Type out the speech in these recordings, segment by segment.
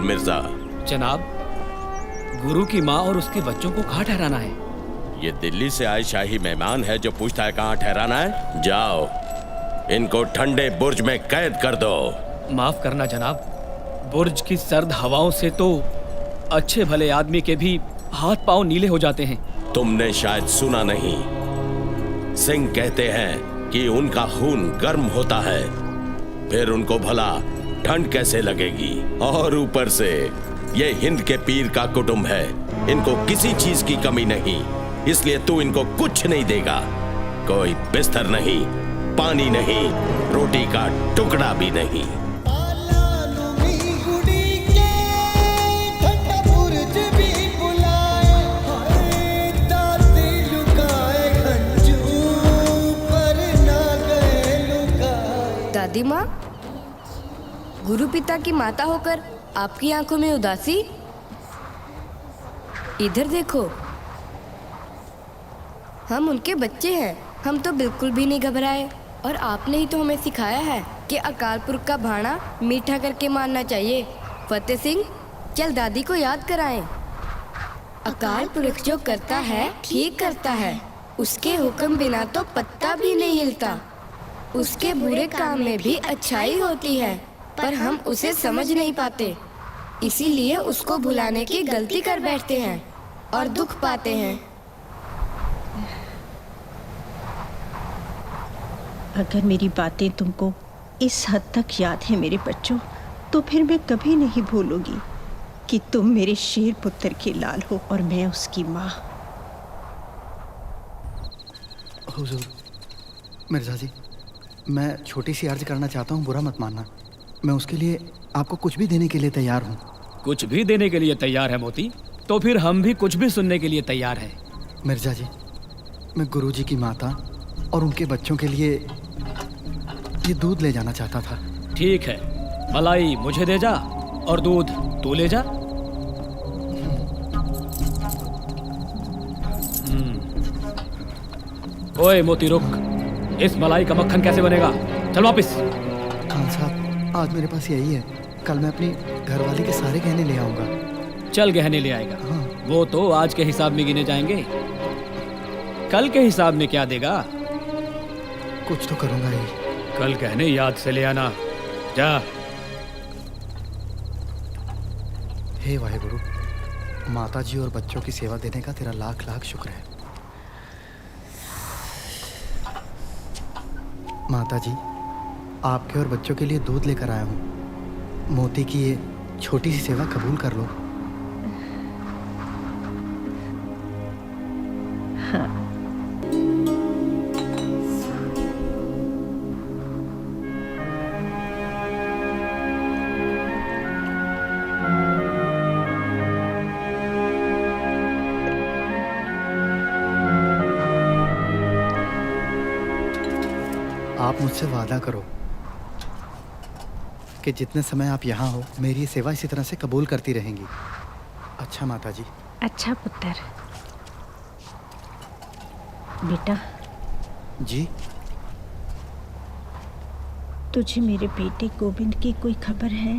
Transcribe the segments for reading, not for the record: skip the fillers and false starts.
मिर्जा। जनाब, गुरु की माँ और उसके बच्चों को कहाँ ठहराना है? ये दिल्ली से आए शाही मेहमान है जो पूछता है कहाँ ठहराना है। जाओ, इनको ठंडे बुर्ज में कैद कर दो। माफ करना जनाब, बुर्ज की सर्द हवाओं से तो अच्छे भले आदमी के भी हाथ पांव नीले हो जाते हैं। तुमने शायद सुना नहीं, सिंह कहते हैं कि उनका खून गर्म होता है, फिर उनको भला ठंड कैसे लगेगी। और ऊपर से ये हिंद के पीर का कुटुंब है, इनको किसी चीज की कमी नहीं, इसलिए तू इनको कुछ नहीं देगा। कोई बिस्तर नहीं, पानी नहीं, रोटी का टुकड़ा भी नहीं। दादी माँ, गुरु पिता की माता होकर आपकी आंखों में उदासी? इधर देखो, हम उनके बच्चे हैं, हम तो बिल्कुल भी नहीं घबराए। और आपने ही तो हमें सिखाया है कि अकाल पुरख का भाना मीठा करके मानना चाहिए। फतेह सिंह, चल दादी को याद कराएं। अकाल पुरख जो करता है ठीक करता है, उसके हुक्म बिना तो पत्ता भी नहीं हिलता। उसके बुरे काम में भी अच्छाई होती है, पर हम उसे समझ नहीं पाते, इसीलिए उसको भुलाने की गलती कर बैठते हैं और दुख पाते हैं। अगर मेरी बातें तुमको इस हद तक याद है मेरे बच्चों, तो फिर मैं कभी नहीं भूलूंगी कि तुम मेरे शेर पुत्र के लाल हो और मैं उसकी माँ। हुजूर, मिर्जा जी, मैं छोटी सी अर्ज करना चाहता हूँ, बुरा मत मानना। मैं उसके लिए आपको कुछ भी देने के लिए तैयार हूँ। कुछ भी देने के लिए तैयार है मोती? तो फिर हम भी कुछ भी सुनने के लिए तैयार हैं। मिर्जा जी, मैं गुरुजी की माता और उनके बच्चों के लिए ये दूध ले जाना चाहता था। ठीक है, मलाई मुझे दे जा और दूध तू ले जा। ओए मोती रुक, इस मलाई का मक्खन कैसे बनेगा? चल वापिस। खान साहब, आज मेरे पास यही है, कल मैं अपनी घरवाली के सारे गहने ले आऊंगा। चल गहने ले आएगा। हाँ। वो तो आज के हिसाब में गिने जाएंगे, कल के हिसाब में क्या देगा? कुछ तो करूंगा ही। कल गहने याद से ले आना, जा। हे वाहेगुरु, माता जी और बच्चों की सेवा देने का तेरा लाख लाख शुक्र है। माता जी, आपके और बच्चों के लिए दूध लेकर आया हूँ। मोती की ये छोटी सी सेवा कबूल कर लो। हाँ। आप मुझसे वादा करो कि जितने समय आप यहाँ हो, मेरी ये सेवा इसी तरह से कबूल करती रहेंगी। अच्छा माता जी। अच्छा पुत्र। बेटा जी। तुझे मेरे बेटे गोविंद की कोई खबर है?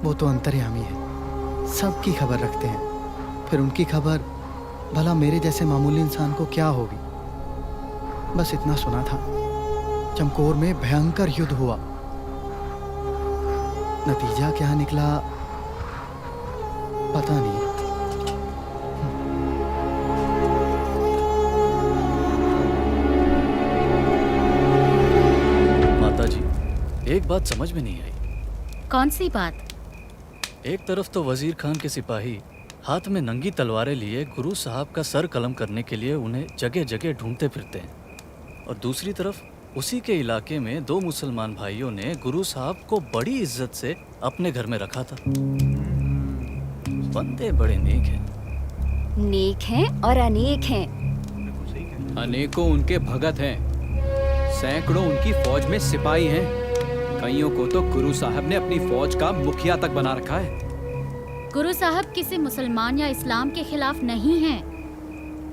वो तो अंतर्यामी है, सबकी खबर रखते हैं, फिर उनकी खबर भला मेरे जैसे मामूली इंसान को क्या होगी। बस इतना सुना था, चमकौर में भयंकर युद्ध हुआ, नतीजा क्या निकला पता नहीं। माता जी, एक बात समझ में नहीं आई। कौन सी बात? एक तरफ तो वजीर खान के सिपाही हाथ में नंगी तलवारें लिए गुरु साहब का सर कलम करने के लिए उन्हें जगह जगह ढूंढते फिरते हैं, और दूसरी तरफ उसी के इलाके में दो मुसलमान भाइयों ने गुरु साहब को बड़ी इज्जत से अपने घर में रखा था। बंदे बड़े नेक हैं। नेक हैं और अनेक हैं। अनेकों उनके भगत हैं, सैकड़ों उनकी फौज में सिपाही हैं, कईयों को तो गुरु साहब ने अपनी फौज का मुखिया तक बना रखा है। गुरु साहब किसी मुसलमान या इस्लाम के खिलाफ नहीं हैं।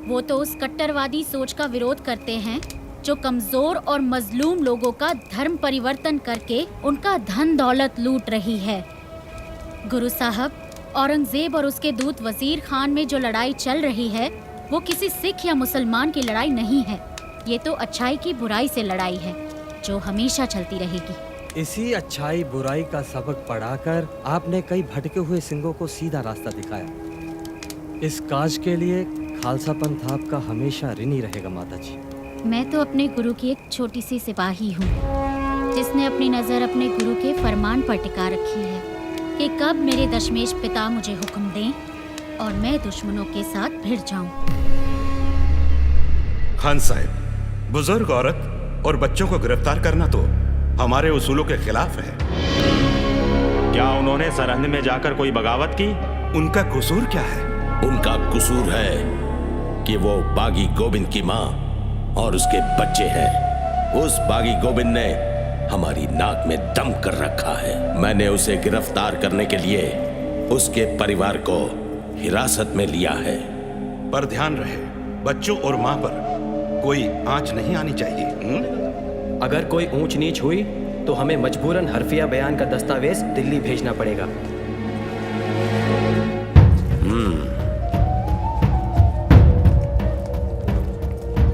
वो तो उस कट्टरवादी सोच का विरोध करते हैं जो कमजोर और मजलूम लोगों का धर्म परिवर्तन करके उनका धन दौलत लूट रही है। गुरु साहब, औरंगजेब और उसके दूत वजीर खान में जो लड़ाई चल रही है वो किसी सिख या मुसलमान की लड़ाई नहीं है। ये तो अच्छाई की बुराई से लड़ाई है जो हमेशा चलती रहेगी। इसी अच्छाई बुराई का सबक पढ़ाकर आपने कई भटके हुए सिंहों को सीधा रास्ता दिखाया। इस काज के लिए खालसा पंथ आपका हमेशा ऋणी रहेगा माता जी। मैं तो अपने गुरु की एक छोटी सी सिपाही हूँ जिसने अपनी नज़र अपने गुरु के फरमान पर टिका रखी है कि कब मेरे दशमेश पिता मुझे हुक्म दें और मैं दुश्मनों के साथ भिड़ जाऊं। खान साहब, बुजुर्ग औरत और बच्चों को गिरफ्तार करना तो हमारे उसूलों के खिलाफ है। क्या उन्होंने सरहद में जाकर कोई बगावत की? उनका कसूर क्या है? उनका कसूर है कि वो बागी गोविंद की माँ और उसके बच्चे हैं। उस बागी गोविंद ने हमारी नाक में दम कर रखा है। मैंने उसे गिरफ्तार करने के लिए उसके परिवार को हिरासत में लिया है। पर ध्यान रहे, बच्चों और माँ पर कोई आंच नहीं आनी चाहिए। अगर कोई ऊंच नीच हुई तो हमें मजबूरन हरफिया बयान का दस्तावेज दिल्ली भेजना पड़ेगा।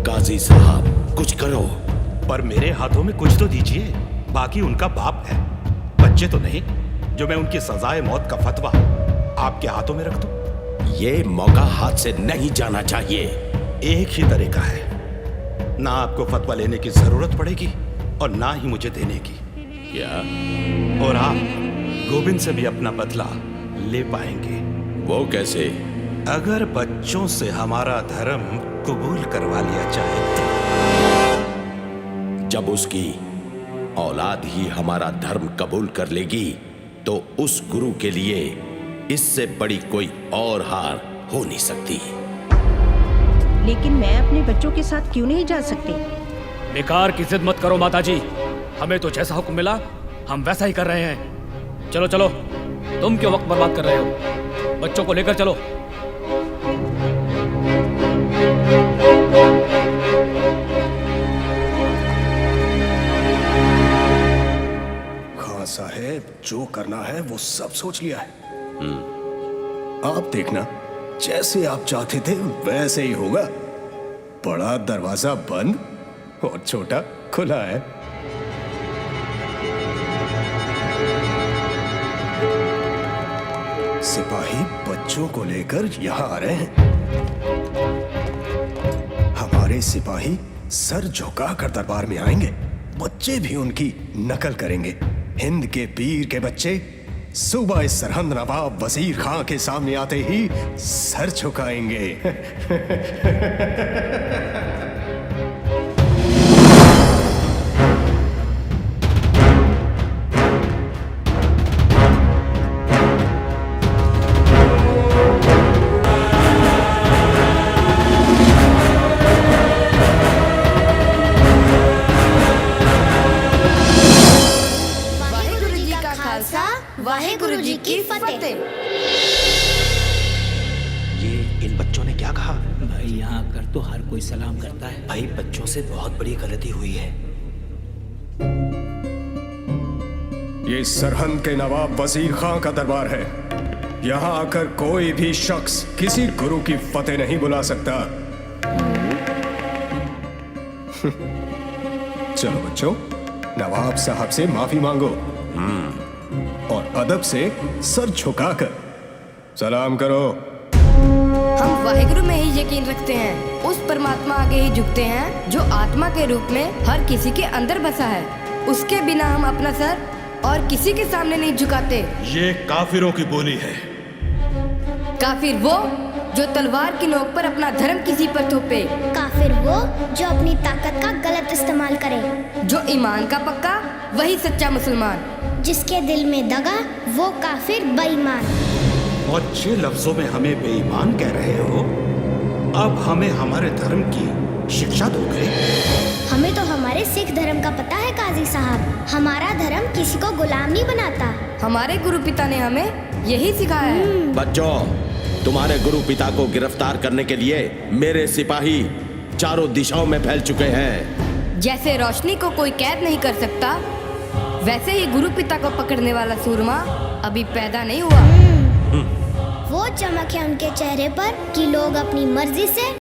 काजी साहब, कुछ करो। पर मेरे हाथों में कुछ तो दीजिए। बाकी उनका बाप है, बच्चे तो नहीं, जो मैं उनकी सजाए मौत का फतवा आपके हाथों में रख दूं। ये मौका हाथ से नहीं जाना चाहिए। एक ही तरीका है, ना आपको फतवा लेने की जरूरत पड़ेगी और ना ही मुझे देने की। क्या? और आप गोविंद से भी अपना बदला ले पाएंगे। वो कैसे? अगर बच्चों से हमारा धर्म कबूल करवा लिया जाए तो। जब उसकी औलाद ही हमारा धर्म कबूल कर लेगी तो उस गुरु के लिए इससे बड़ी कोई और हार हो नहीं सकती। लेकिन मैं अपने बच्चों के साथ क्यों नहीं जा सकती? बेकार की जिद मत करो माताजी, हमें तो जैसा हुक्म मिला हम वैसा ही कर रहे हैं। चलो चलो, तुम क्यों वक्त बर्बाद कर रहे हो? बच्चों को लेकर चलो। खान साहब, जो करना है वो सब सोच लिया है। आप देखना, जैसे आप चाहते थे वैसे ही होगा। बड़ा दरवाजा बंद और छोटा खुला है। सिपाही बच्चों को लेकर यहाँ आ रहे हैं। हमारे सिपाही सर झुकाकर दरबार में आएंगे। बच्चे भी उनकी नकल करेंगे। हिंद के पीर के बच्चे सुबह इस सरहंद नवाब वजीर खां के सामने आते ही सर झुकाएंगे। वाहेगुरु जी की फतेह। ये इन बच्चों ने क्या कहा? भाई यहाँ आकर तो हर कोई सलाम करता है। भाई बच्चों से बहुत बड़ी गलती हुई है। ये सरहंद के नवाब वजीर खां का दरबार है। यहाँ आकर कोई भी शख्स किसी गुरु की फतेह नहीं बुला सकता। चलो बच्चों, नवाब साहब से माफी मांगो और अदब से सर झुकाकर सलाम करो। हम वाहेगुरु में ही यकीन रखते हैं। उस परमात्मा आगे ही झुकते हैं जो आत्मा के रूप में हर किसी के अंदर बसा है। उसके बिना हम अपना सर और किसी के सामने नहीं झुकाते। ये काफिरों की बोली है। काफिर वो जो तलवार की नोक पर अपना धर्म किसी पर थोपे। काफिर वो जो अपनी ताकत का गलत इस्तेमाल करे। जो ईमान का पक्का वही सच्चा मुसलमान। जिसके दिल में दगा वो काफिर बेईमान। और छह लफ्जों में हमें बेईमान कह रहे हो? अब हमें हमारे धर्म की शिक्षा दोगे? हमें तो हमारे सिख धर्म का पता है काजी साहब। हमारा धर्म किसी को गुलाम नहीं बनाता। हमारे गुरु पिता ने हमें यही सिखाया है। बच्चों, तुम्हारे गुरु पिता को गिरफ्तार करने के लिए मेरे सिपाही चारों दिशाओं में फैल चुके हैं। जैसे रोशनी को कोई कैद नहीं कर सकता, वैसे ही गुरु पिता को पकड़ने वाला सूरमा अभी पैदा नहीं हुआ। वो चमक है उनके चेहरे पर कि लोग अपनी मर्जी से